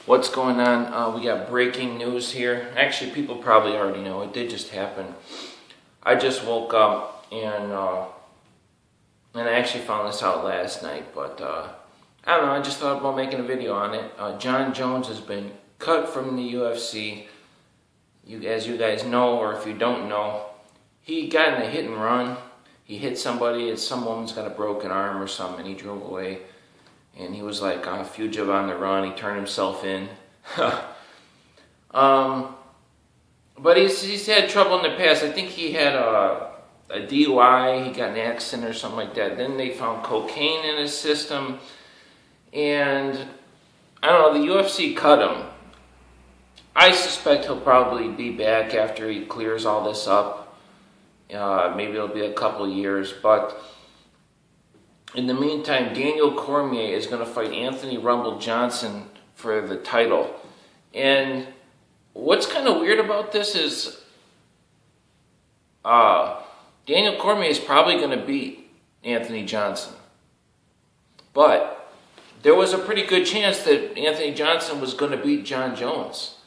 What's going on? We got breaking news here. Actually, people probably already know. It did just happen. I just woke up and I actually found this out last night, but I don't know. I just thought about making a video on it. Jon Jones has been cut from the UFC. As you guys know, or if you don't know, he got in a hit and run. He hit somebody. Some woman's got a broken arm or something, and he drove away. And he was like a fugitive on the run. He turned himself in. But he's had trouble in the past. I think he had a DUI. He got in an accident or something like that. Then they found cocaine in his system. And I don't know, the UFC cut him. I suspect he'll probably be back after he clears all this up. Maybe it'll be a couple years. But in the meantime, Daniel Cormier is going to fight Anthony Rumble Johnson for the title. And what's kind of weird about this is Daniel Cormier is probably going to beat Anthony Johnson. But there was a pretty good chance that Anthony Johnson was going to beat Jon Jones.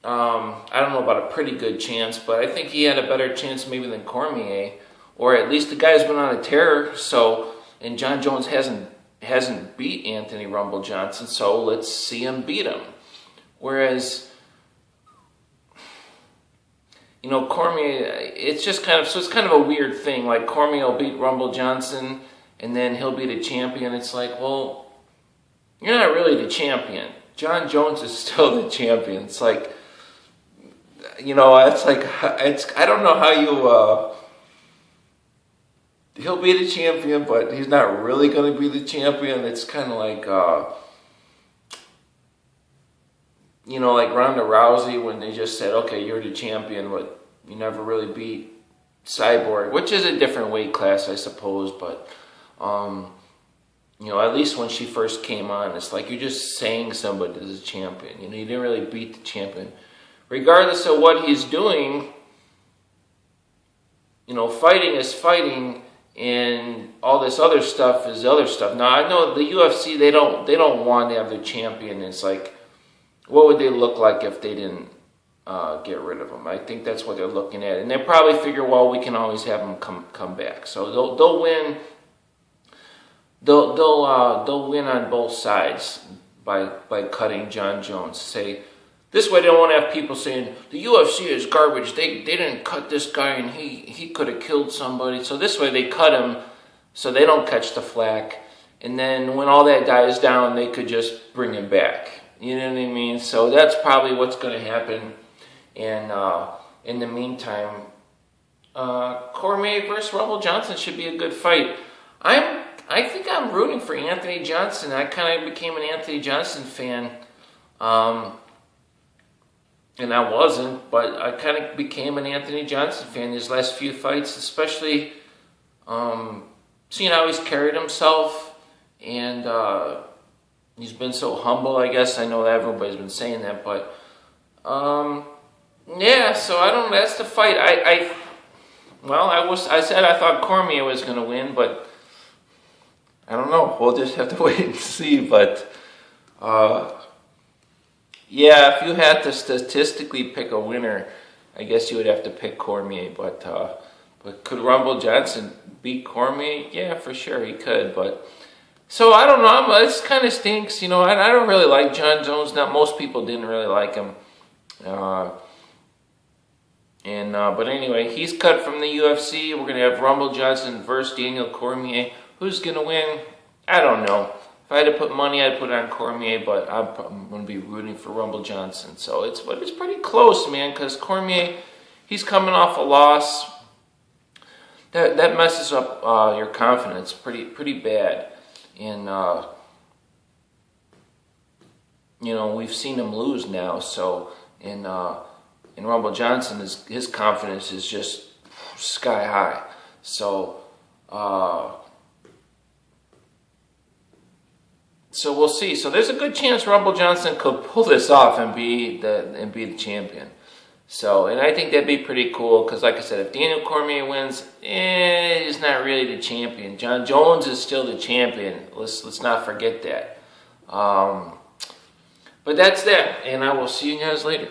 I don't know about a pretty good chance, but I think he had a better chance maybe than Cormier. Or at least the guy's been on a tear, and Jon Jones hasn't beat Anthony Rumble Johnson, so let's see him beat him. Whereas, Cormier, it's just kind of a weird thing. Like, Cormier will beat Rumble Johnson, and then he'll be the champion. It's like, well, you're not really the champion. Jon Jones is still the champion. It's like, I don't know how you, he'll be the champion, but he's not really going to be the champion. It's kind of like, like Ronda Rousey when they just said, okay, you're the champion, but you never really beat Cyborg, which is a different weight class, I suppose. But, at least when she first came on, it's like you're just saying somebody is a champion. You didn't really beat the champion. Regardless of what he's doing, fighting is fighting. And all this other stuff is other stuff. Now I know the UFC they don't want to have their champion. It's like, what would they look like if they didn't get rid of him? I think that's what they're looking at, and they probably figure, well, we can always have him come back. So they'll win. They'll win on both sides by cutting Jon Jones. Say this way, they don't want to have people saying the UFC is garbage. They didn't cut this guy and he could have killed somebody. So this way they cut him so they don't catch the flack. And then when all that dies down, they could just bring him back. You know what I mean? So that's probably what's going to happen. And in the meantime, Cormier versus Rumble Johnson should be a good fight. I think I'm rooting for Anthony Johnson. I kind of became an Anthony Johnson fan. And I wasn't, but I kind of became an Anthony Johnson fan these last few fights, especially seeing how he's carried himself, and he's been so humble, I guess. I know that everybody's been saying that, but yeah, so I don't know, that's the fight. I said I thought Cormier was going to win, but I don't know. We'll just have to wait and see, but yeah, if you had to statistically pick a winner, I guess you would have to pick Cormier. But could Rumble Johnson beat Cormier? Yeah, for sure he could. But so I don't know. It kind of stinks, I don't really like Jon Jones. Not most people didn't really like him. But anyway, he's cut from the UFC. We're gonna have Rumble Johnson versus Daniel Cormier. Who's gonna win? I don't know. If I had to put money, I'd put it on Cormier, but I'm going to be rooting for Rumble Johnson. So it's pretty close, man, because Cormier, he's coming off a loss. That messes up your confidence pretty bad. And, we've seen him lose now. So, in Rumble Johnson, his confidence is just sky high. So, So we'll see. So there's a good chance Rumble Johnson could pull this off and be the champion. So, and I think that'd be pretty cool because, like I said, if Daniel Cormier wins, he's not really the champion. Jon Jones is still the champion. Let's not forget that. But that's that, and I will see you guys later.